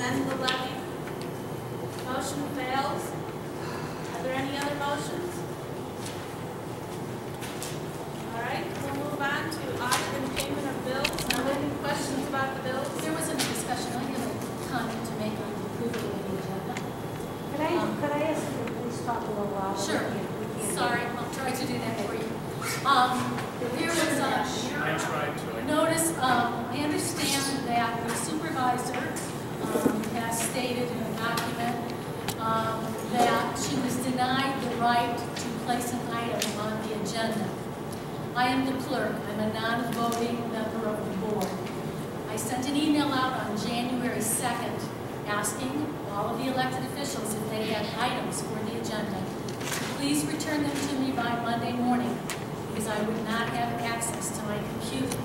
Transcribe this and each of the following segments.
amend the levy. Motion fails. Are there any other motions? All right, we'll move on to audit and payment of bills. Are there any questions about the bills? There wasn't a discussion. I have a comment to make on the approval of the agenda. Could I ask you to please talk a little louder? Sure. We can't Sorry, hear. I'll try to do that for you. There was I tried to. notice, I understand that the supervisor has stated in a document that she was denied the right to place an item on the agenda. I am the clerk. I'm a non-voting member of the board. I sent an email out on January 2nd asking all of the elected officials if they had items for the agenda. Please return them to me by Monday morning because I would not have access to my computer.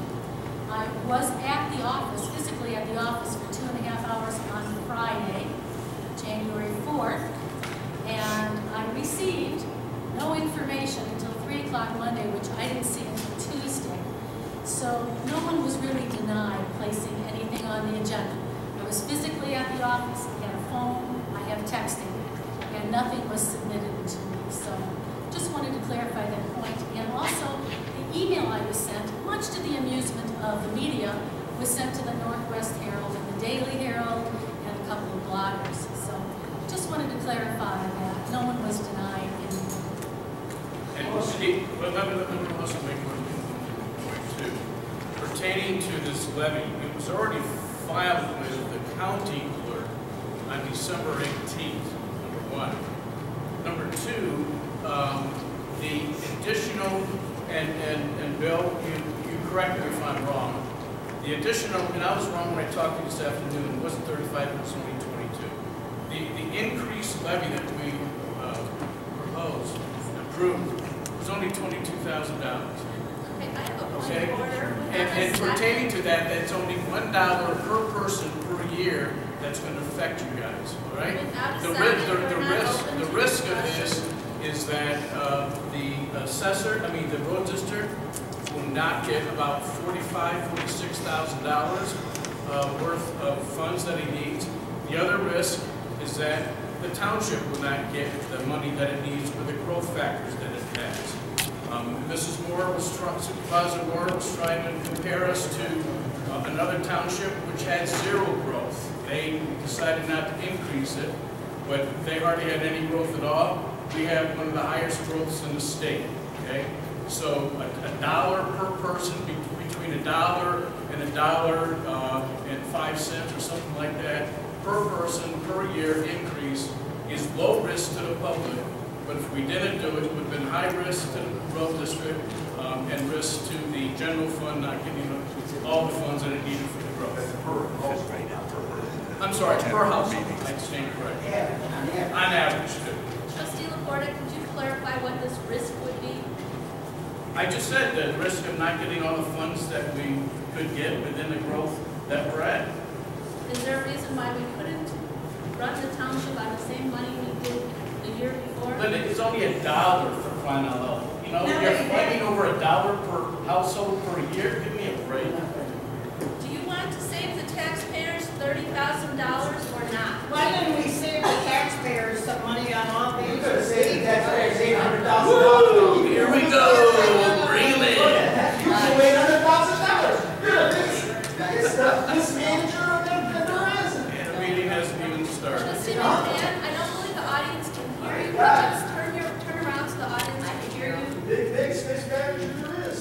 I was at the office, physically at the office for 2.5 hours on Friday, January 4th, and I received no information until 3 o'clock Monday, which I didn't see until Tuesday. So no one was really denied placing anything on the agenda. I was physically at the office, I had a phone, I have texting, and nothing was submitted to me. So just wanted to clarify that point. And also, the email I was sent, much to the amusement of the media, was sent to the Northwest Herald and the Daily Herald and a couple of bloggers. So just wanted to clarify that no one was denied anything. And Steve, let me also make one point too. Pertaining to this levy, it was already filed with the county clerk on December 18th, number one. Number two, the additional, and Bill, you correct me if I'm wrong, the additional, and I was wrong when I talked to you this afternoon, it wasn't 35, it was only 22. The increased levy that we proposed, approved, was only $22,000. Okay, I have a point Okay? of order. And pertaining to that, that's only $1 per person per year that's going to affect you guys, all right? The risk of this is that the assessor, the road district, will not get about $46,000 worth of funds that he needs. The other risk is that the township will not get the money that it needs for the growth factors that it has. Mrs. Moore Supervisor Moore was trying to compare us to another township which had zero growth. They decided not to increase it, but they hardly had any growth at all. We have one of the highest growths in the state, okay? So $1 per person, between $1 and $1.05 or something like that, per person, per year increase is low risk to the public. But if we didn't do it, it would have been high risk to the road district and risk to the general fund not getting all the funds that it needed for the growth. I'm sorry, per household. I stand corrected. On average, too. Trustee Laporta, could you clarify what this risk would be? I just said the risk of not getting all the funds that we could get within the growth that we're at. Is there a reason why we couldn't run the township on the same money we did the year before? But it's only $1 for crying out loud. You know, you're fighting over $1 per household per year. Give me a break. Do you want to save the taxpayers $30,000 or not? Why didn't we save the taxpayers some money on all these? You could have saved the taxpayers $800,000. Here we go. Reel it. You could $800,000. You're the biggest mismanager of them there is. And the meeting hasn't even started. Trustee McMahon, I don't believe the audience can hear you. Could you just turn around so the audience can hear you? Biggest mismanager there is.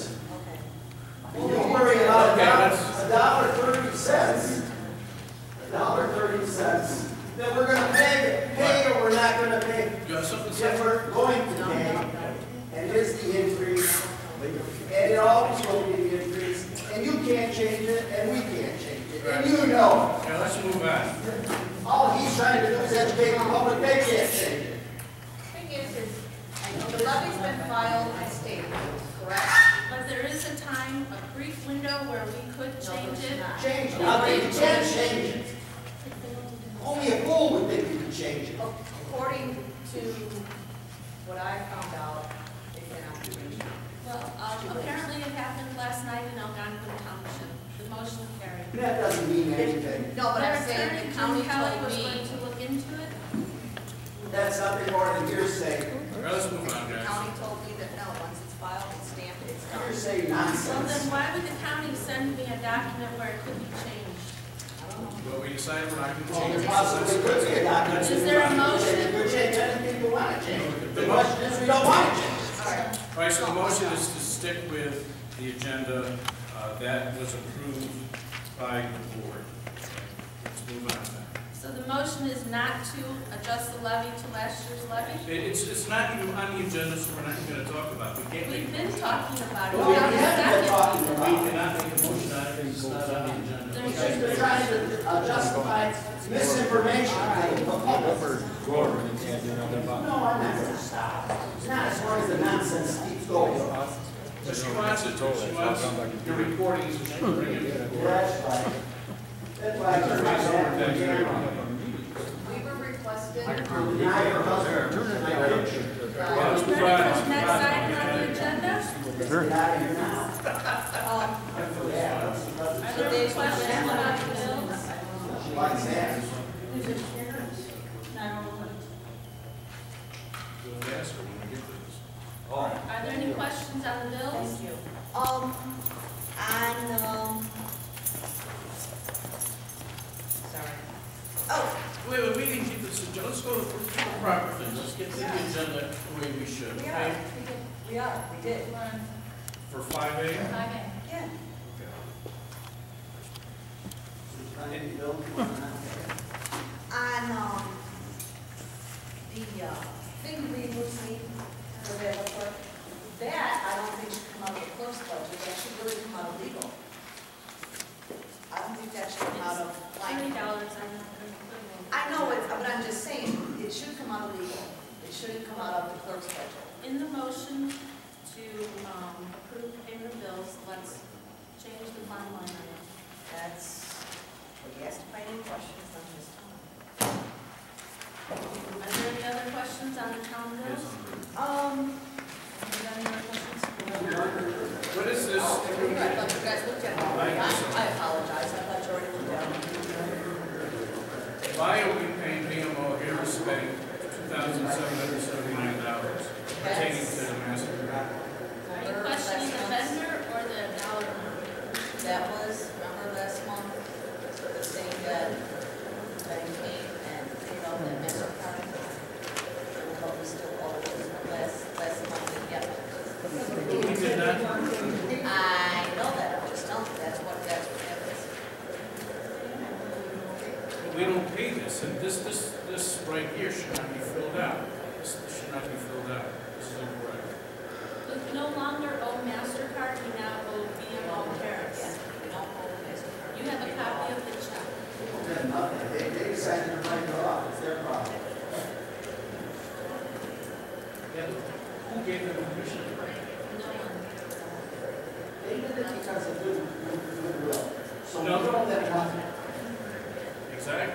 Don't worry about $1.30. $1.30 that we're going to pay or we're not going to pay. You have something to If say? we're going to pay, and here's the increase, and it always will be the increase, and you can't change it, and we can't change it, and you know. Okay, let's move on. All he's trying to do is educate the public, they can't change it. Thing is, I know the levy's been filed at state, correct? But there is a time, a brief window where we could change it. Change it, I think you can't change it. Only a fool would think you could change it. According to what I found out, it cannot be changed. Well, apparently it happened last night in Algonquin Township. The motion carried. That doesn't mean anything. No, but I'm Their saying attorney in terms county Kelly told was me, going to look into it. That's nothing more than hearsay. All right, let's move on, the guys. county told me that no, once it's filed and stamped, it's done. Hearsay So nonsense. then why would the county send me a document where it could be changed? Well, we decided we're not going to Well, change there it. possibly could be a document. Is there a motion? You could change anything you want to change. The question is, we don't want to change. All right, so the motion is to stick with the agenda that was approved by the board. Let's move on then. So the motion is not to adjust the levy to last year's levy? It's not even on the agenda, so we're not even going to talk about it. We can't We've make, been talking about it. Well, we Without a haven't been second. talking we about it. cannot make a motion on it, it's not on the agenda. There's Because they're trying to justify misinformation to the public. No, I'm not going to stop. Not as long as the nonsense keeps going. But she wants it to. She wants your recordings and she'll bring it. That's right. That's why I turned my back to the camera. We were requested, To deny her husband. Well, let's move on. Next item on the agenda, Let's get out of here now. are there any questions about the bills? She likes that. We'll ask her when we get to this. Are there any questions on the bills? thank you. Sorry. Oh, Wait, we didn't keep this agenda. Let's go to the proper things. Let's get to the agenda the way we should, we okay? are, we did. For 5A? Okay. Yeah. Any bill you want to On, the, thing we mostly available, that I don't think should come out of the clerk's budget, that should really come out of legal. I don't think that should come out of, $20 like, I'm not going to put in. I know it, but I'm just saying, it should come out of legal. It shouldn't come out of the clerk's budget. In the motion to approve payment of bills, let's change the fund line item. That's, well, you asked if I had any questions, I'm just telling. Are there any other questions on the town bills? Have you got any other questions? What is this? I thought you guys looked at it already. I apologize, I thought you already looked at it. Why are we paying BMO Harris Bank $2,779 pertaining to the master? Are you questioning the vendor or the dollar amount? That was, remember last month, the thing that he came and paid off that MasterCard? And what we still owe last month, yeah. We did not. I know that, I'm just telling you, that's what that is. We don't pay this, and this right here should not be filled out. This should not be filled out. This is incorrect. We no longer owe MasterCard, we now owe BMO Harris. Yes, we don't owe MasterCard. You have a copy of the check. Then nothing. They decided to write it off. It's their problem. Yeah. Who gave them permission? No one. They did it because of goodwill. So we No. don't let nothing. Exactly.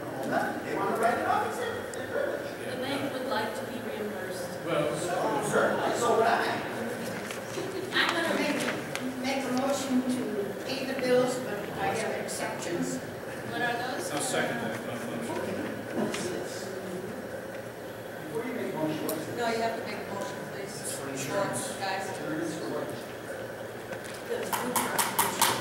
No, nothing. They want to write it off. It's their privilege. The bank would like to be reimbursed. Well, Certainly. So would I. I'm gonna Make a motion to pay the bills, but I have exceptions. what are those? I'll second that. Before you make motion, what's it? No, you have to make a motion, please. It's for insurance. Guys. It's for what? You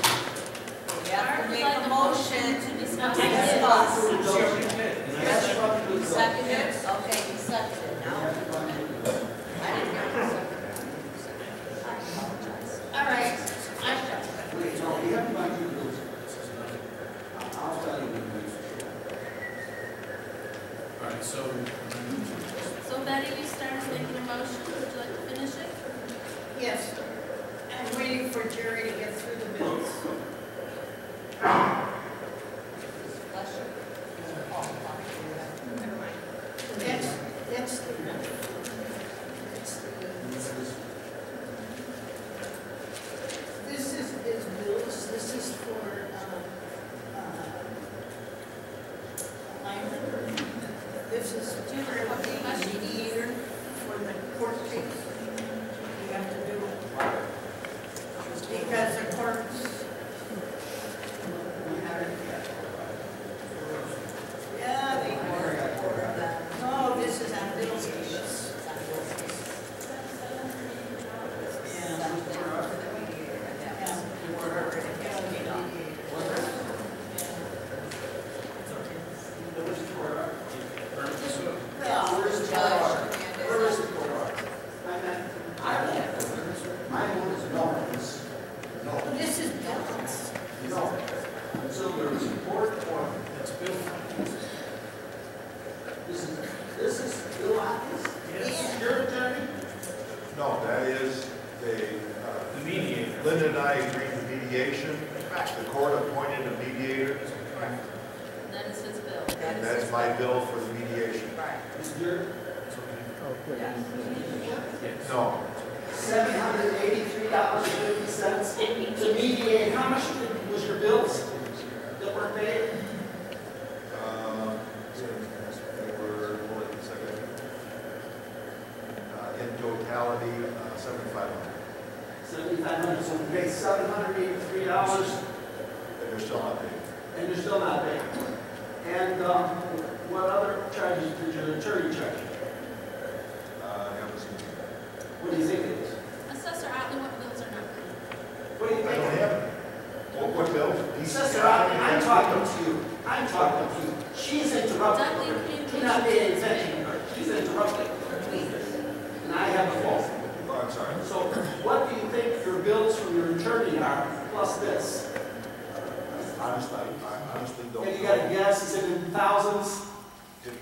have to make a motion to discuss. to discuss. She already did. Yes, from the- Seconded? Okay, he seconded now. I didn't hear you second. I apologize. All right, Wait, no, we haven't gone through those. I'll tell you when we All right, so, So Betty, you started making a motion, would you like to finish it? yes. I'm waiting for Jerry to get through the bills. Bless you. Oh, Never mind. That's the, this is bills, this is for, Lyman. This is for the mediator for the court case. You have to do it. Because the courts. that And is that's just. my bill for the mediation. Right. Yes. No, $783.50 to mediate. How much was your bills that were paid? they were, hold on a second. In totality, 7,500. $7,500, so we paid $783, And they're still not paid. and you're still not paying. And what other charges did your attorney charge? Amazon. What do you think it is? Assessor Otley, what bills are not paid? What do you I think? don't have it. What bill? Assessor Otley, I'm talking to you. I'm talking to you. She's interrupting. Dudley You're Communications. not paying attention to her. She's interrupting. And I have the phone. Oh, I'm sorry. So what do you think your bills from your attorney are, plus this? Honestly, I honestly don't And you got a know. guess, is it in thousands? It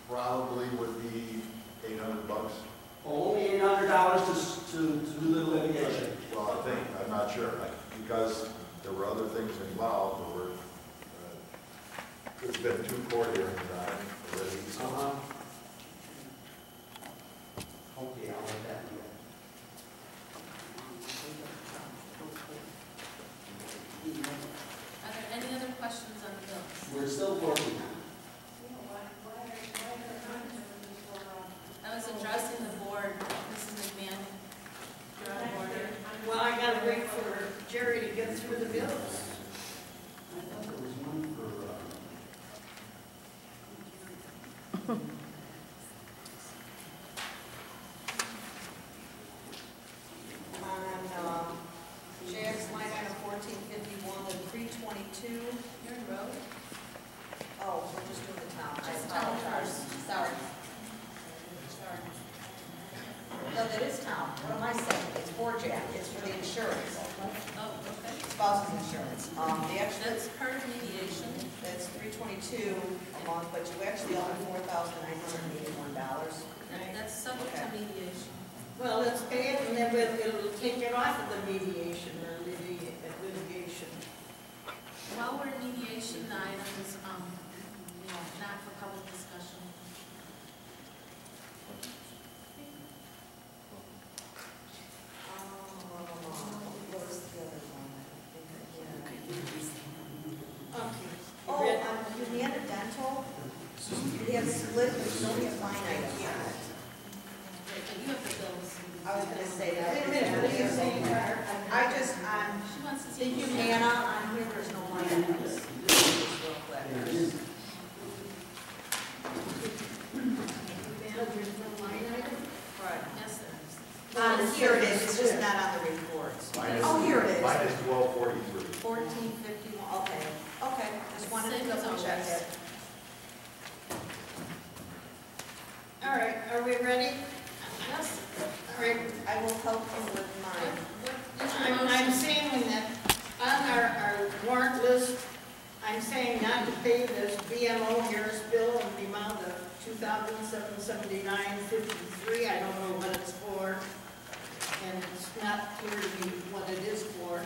probably would be $800. Only $800 to do the litigation. Well, I think, I'm not sure, because there were other things involved. There's been 2 court hearings on it already. so- Okay, I'll let that go. Are there any other questions on the bills? We're still working. I was addressing the board, Mrs. McMahon. You're on order. Well, I gotta wait for Jerry to get through the bills. I thought there was one for, On, Jack's line item 1451 and 322. You're in road? Oh, we're just doing the town. I Just town apologize. Sorry. No, that is town. What am I saying? It's for Jack. It's for the insurance. Oh, okay. Spouse's insurance. The extra, That's part of mediation. that's $322 a month, but you actually owe $4,981. That's subject to mediation. Well, let's pay it and then it'll take it off of the mediation or litigation. While we're in mediation, the item is, not for public discussion. What was the other one? Okay. Oh, Humana Dental, it has split, there's only a line item on it. But you have the bills. I was gonna say that. Wait a minute, what are you saying? I just, She wants to the see. Humana, on here, there's no line items. Just real quick. There's no line item? Right. Yes, there is. Here it is, it's just not on the reports. Mine is- Oh, here it is. Mine is 1243. 1451, okay, just wanted to Same as double check always. it. All right, are we ready? Yes. All right, I will help you with mine. I'm saying that on our warrant list, I'm saying not to pay this BMO Harris bill in the amount of $2,779.53. I don't know what it's for, and it's not clear to me what it is for.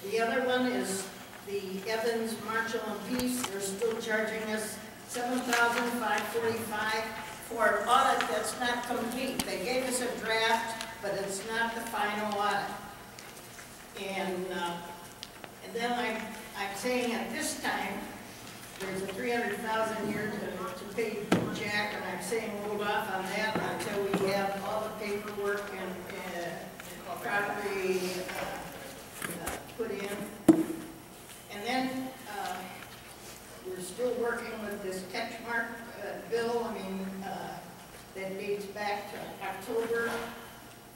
The other one is the Evans, Marshall, and Peace. They're still charging us $7,545 for an audit that's not complete. They gave us a draft, but it's not the final audit. And then I'm saying at this time, there's a $300,000 here to pay Jack, and I'm saying hold off on that until we have all the paperwork and properly put in. And then we're still working with this catchmark bill. I mean, that dates back to October.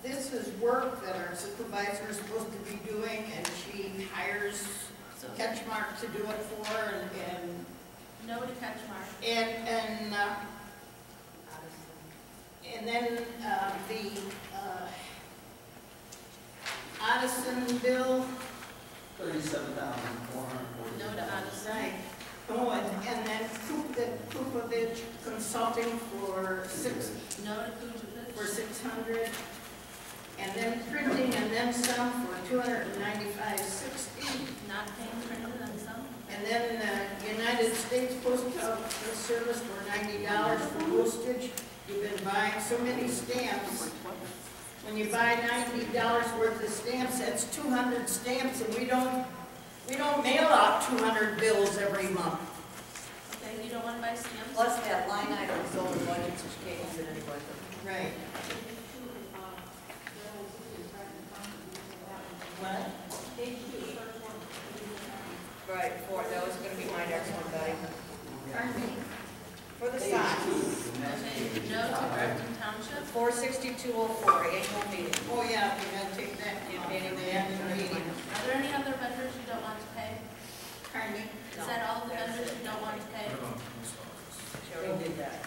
This is work that our supervisor is supposed to be doing, and she hires Catchmark to do it for her, and No to Catchmark. and then the Addison bill. $37,440. No to Odyssey. Right. Oh, and then Kupovich Consulting for No to Kujavich. for $600, and then printing and then some for $295.60, Not paying printed and some. And then United States Postal Service for $90 for postage. You've been buying so many stamps. When you buy $90 worth of stamps, that's 200 stamps, and we don't mail out 200 bills every month. Okay, you don't want to buy stamps? Plus that line item is over budget, so she can't use it anyway. Right. What? Right, that was gonna be my next one, Betty. Pardon me? For the sign, Okay, no to Grafton Township? 46204, annual meeting. Oh, yeah, we gotta take that off in the annual meeting. Are there any other vendors you don't want to pay? Pardon me? Is that all the vendors you don't want to pay? She already did that.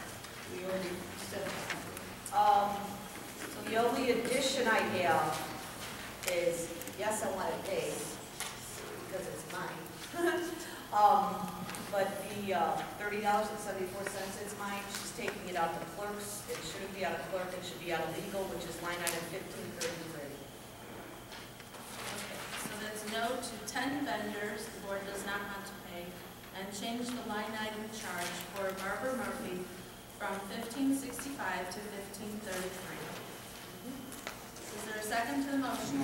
We already said something. The only addition I have is, yes, I want it paid, because it's mine. But the $30.74, it's mine. She's taking it out to clerks. It shouldn't be out of clerk, it should be out of legal, which is line item 1533. Okay, so that's no to 10 vendors the board does not want to pay, and change the line item charge for Barbara Murphy from $15.65 to $15.33. Is there a second to the motion?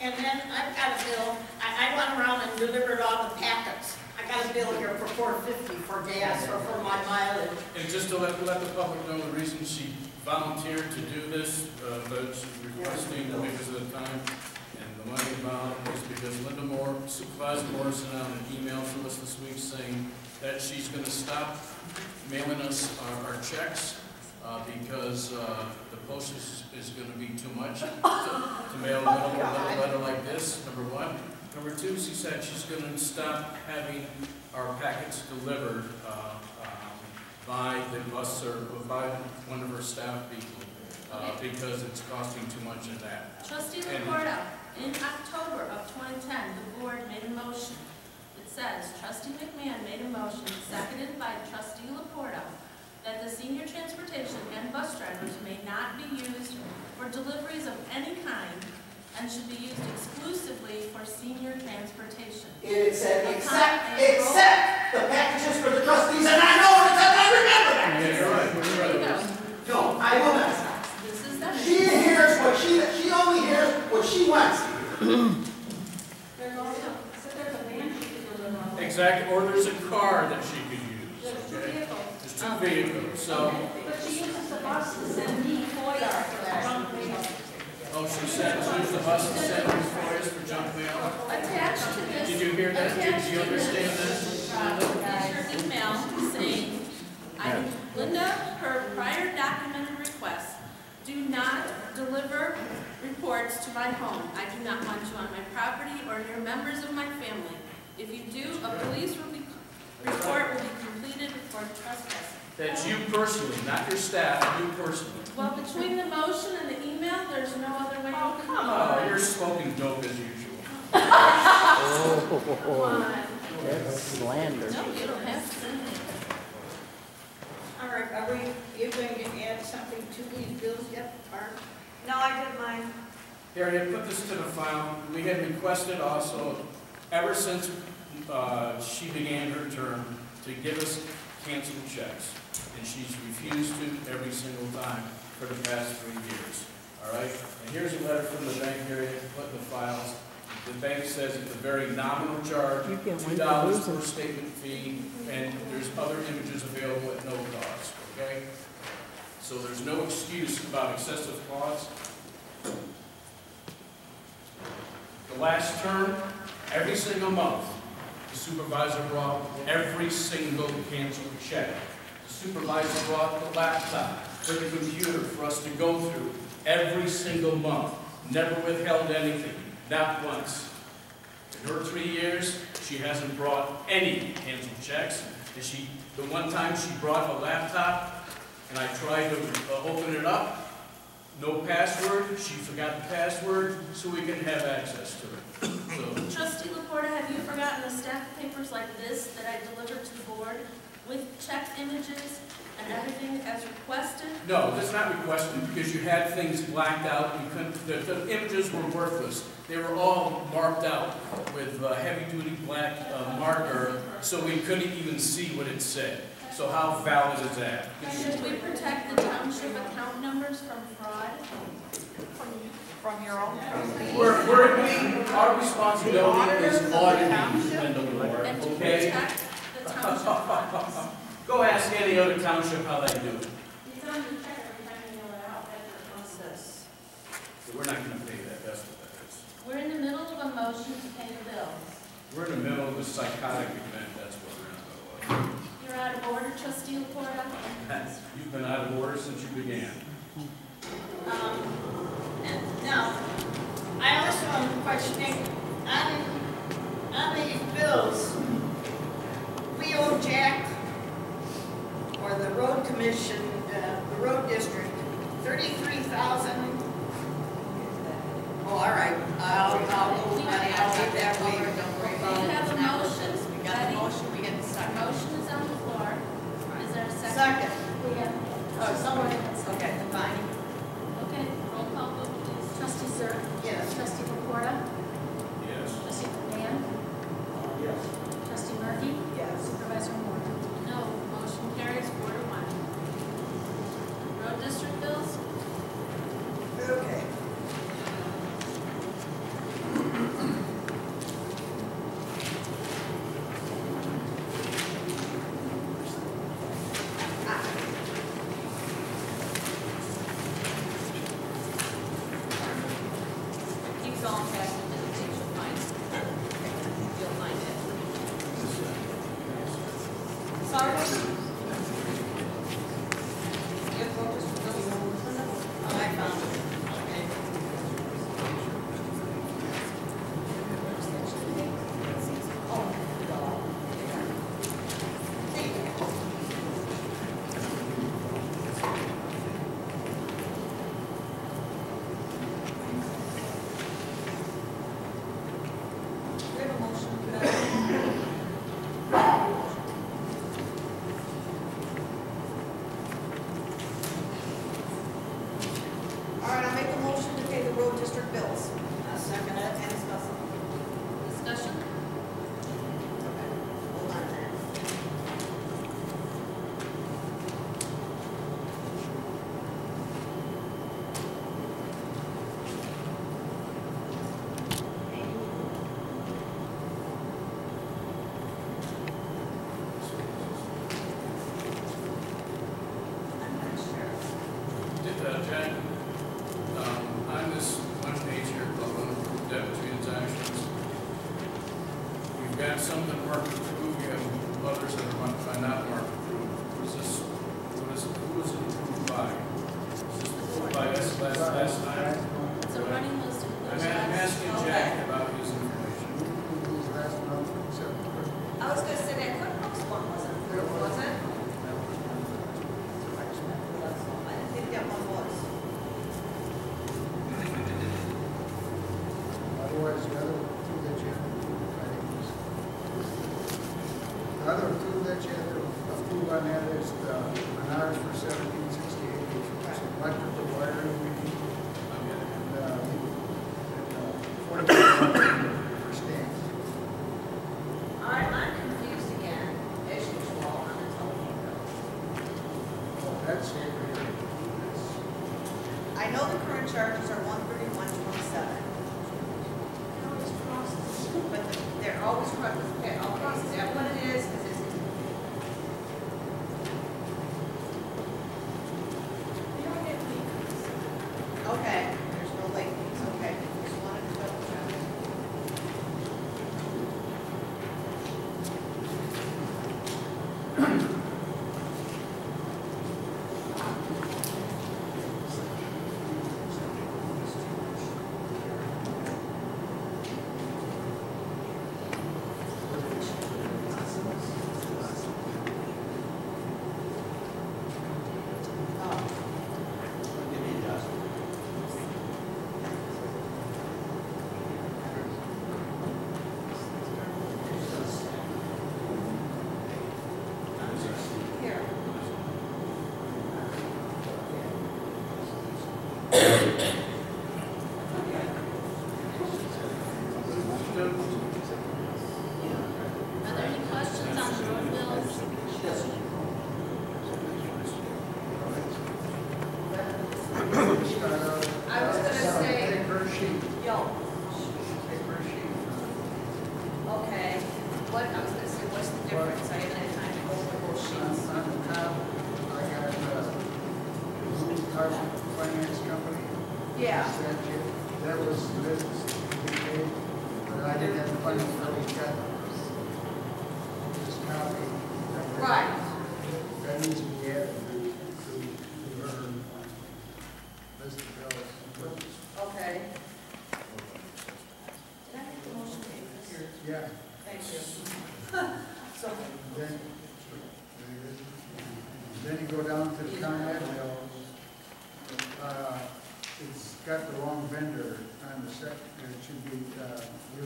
And then I've got a bill, I went around and delivered all the packets. I got a bill here for $4.50 for gas or for my mileage. And just to let the public know, the reason she volunteered to do this, but she's requesting because of the time and the money involved, is because Linda Moore, Supervisor Moore, sent out an email to us this week saying that she's going to stop mailing us our checks because the postage is going to be too much to mail a little letter like this, number one. Number two, she said she's going to stop having our packets delivered by the bus or by one of her staff people because it's costing too much of that. Trustee Laporta, in October of 2010, the board made a motion. It says, Trustee McMahon made a motion, seconded by Trustee Laporta, that the senior transportation and bus drivers may not be used for deliveries of any kind and should be used exclusively for senior transportation. It said, except the packages for the trustees, and I know what it said, I remember that. Yeah, you're right. There you go. No, I will not. This is that. She hears what she only hears what she wants to hear. There's also, so there's a van she could deliver on. Exactly, or there's a car that she could use. There's two Okay? vehicles. There's two vehicles, so, But she uses the bus to send me FOIA for junk mail. oh, she said she used the bus to send these flyers for junk mail. Attached to this. Did you hear that? attached Did you to understand this, that? is your email saying, Linda, her prior documented requests, do not deliver reports to my home. I do not want you on my property or near members of my family. If you do, a police report will be completed for trespassing. That's you personally, not your staff, you personally. Well, between the motion and the email, there's no other way. Oh, come Oh, you're smoking dope as usual. Come on. That's slander. No, you don't have to send it. All right, are you going to add something to these bills yet, Barb? No, I did mine. Here, I put this to the file. We had requested also, ever since she began her term, to give us canceled checks. And she's refused to every single time for the past 3 years. All right? And here's a letter from the bank here, put in the files. The bank says it's a very nominal charge, $2 per statement fee, and there's other images available at no cost, okay? So there's no excuse about excessive costs. The last term, every single month, the supervisor brought every single canceled check. The supervisor brought the laptop for the computer for us to go through every single month. Never withheld anything, not once. In her 3 years, she hasn't brought any canceled checks. And the one time she brought a laptop, and I tried to open it up, no password, she forgot the password, so we can have access to it. So, Trustee Laporta, have you forgotten the stack of papers like this that I delivered to the board? with check images and everything as requested? No, that's not requested, because you had things blacked out, you couldn't, the images were worthless. They were all marked out with heavy-duty black marker, so we couldn't even see what it said. So how valid is that? Should we protect the township account numbers from fraud? From your own? Our responsibility is auditing, Linda Moore, And to okay? protect the township funds? Go ask any other township how they do it. It's on the check every time you mail it out, that's the process. So we're not gonna pay that, that's what that is. We're in the middle of a motion to pay the bills. We're in the middle of a psychotic event, that's what we're in the middle of. You're out of order, trustee Laporta. You've been out of order since you began. Now, I also am questioning, on these bills, we owe Jack, or the road commission, the road district, $33,000. Oh, all right, I'll leave that way. We have a motion. We got the motion, we get the second. Motion is on the floor. Is there a second? Second. We have. Oh, someone, okay, fine. Okay, roll call vote, please. Trustee Zerk. Yes. Trustee Laporta. Yes. Trustee McMahon. Yes. Trustee Murphy. Yes. Supervisor Moore. No, motion carries 4-1. Road district bills? Okay. Keep going back into the page, you'll find it. You'll find it. Sorry? You have focus, oh, I found it. Okay. We have a motion for that. All right, I'll make a motion to pay the road district bills. I'll second it. And discuss them. Discussion? Hold on a minute. I'm not sure. Jack, on this one page here, called unapproved debt transactions, we've got some that marked approved, we have others that are not marked approved. Who is it approved by? Is this approved by us last time? It's a running list of I'm those. asking Jack about his information. I was gonna say that QuickBooks one wasn't approved, was it? I didn't think that one was. Otherwise, the other two that you have to approve, I think is, the other two that you have to approve on that is the Menards for 1768, which is electrical wiring, and 45 for stamps. All right, I'm confused again, as usual, on the telephone bill. Well, that's it, really. I know the current charges are 131.27. But they're always crossed, okay, is that what it is? 'Cause it's. Okay, there's no late fees, okay, just wanted to double check. Then, then you go down to the ComEd bill. It's got the wrong vendor on the second. It should be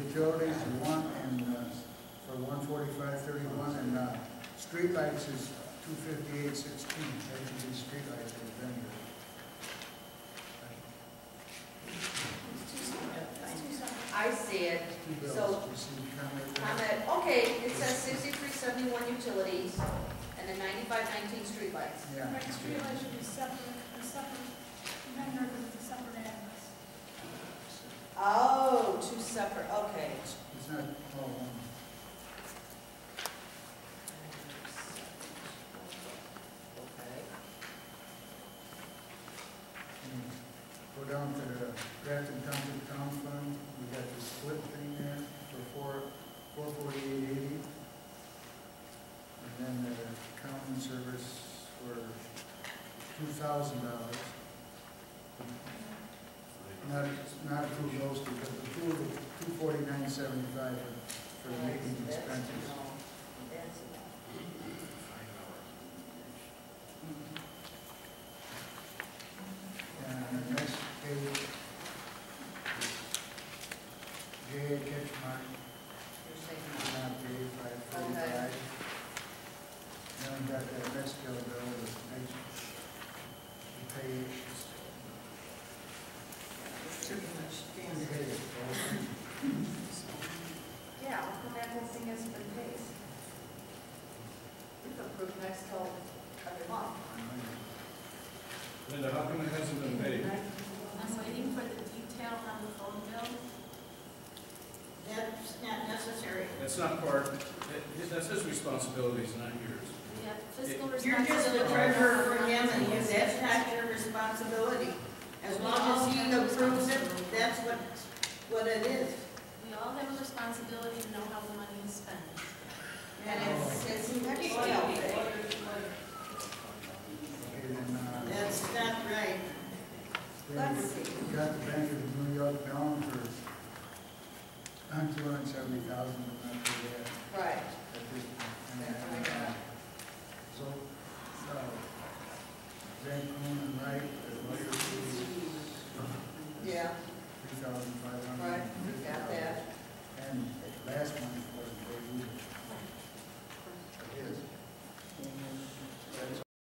utilities one and for 145.31 and streetlights is 258.16. That should be streetlights for the vendor. I see it. Two bills. So, You see ComEd there? comment, okay, it says 6371 utilities and then 9519 streetlights. Yeah. Right, streetlight should be separate, a separate vendor, because it's a separate address. Oh, two separate, okay. It's not all one. Okay. Go down to the Grafton Township Town Fund, we got the split thing there for $448.80. And then the accounting service for $2,000. Not approve those two, but approve the $249.75 for the making expenses. That's enough. And the next page, J.A. Ketchmark, You're saying no. not J. 545. Then we got that next bill, the next page. Pretty much standard. Okay, Yeah, how come that whole thing hasn't been paid? We've approved next till every month. Linda, how come it hasn't been paid? I'm waiting for the detail on the phone bill. That's not necessary. That's not part, that's his responsibilities, not yours. We have fiscal You're just the responsibility. treasurer for him, and that's not your responsibility. As long as he approves it, that's what it is. We all have a responsibility to know how the money is spent. And it's then, detailed. That's not right. Let's see. we got the Bank of New York down for $270,000, but not for that. Right. So, Van Koon and Wright, Yeah, 3,500. right, got that. And last month was, they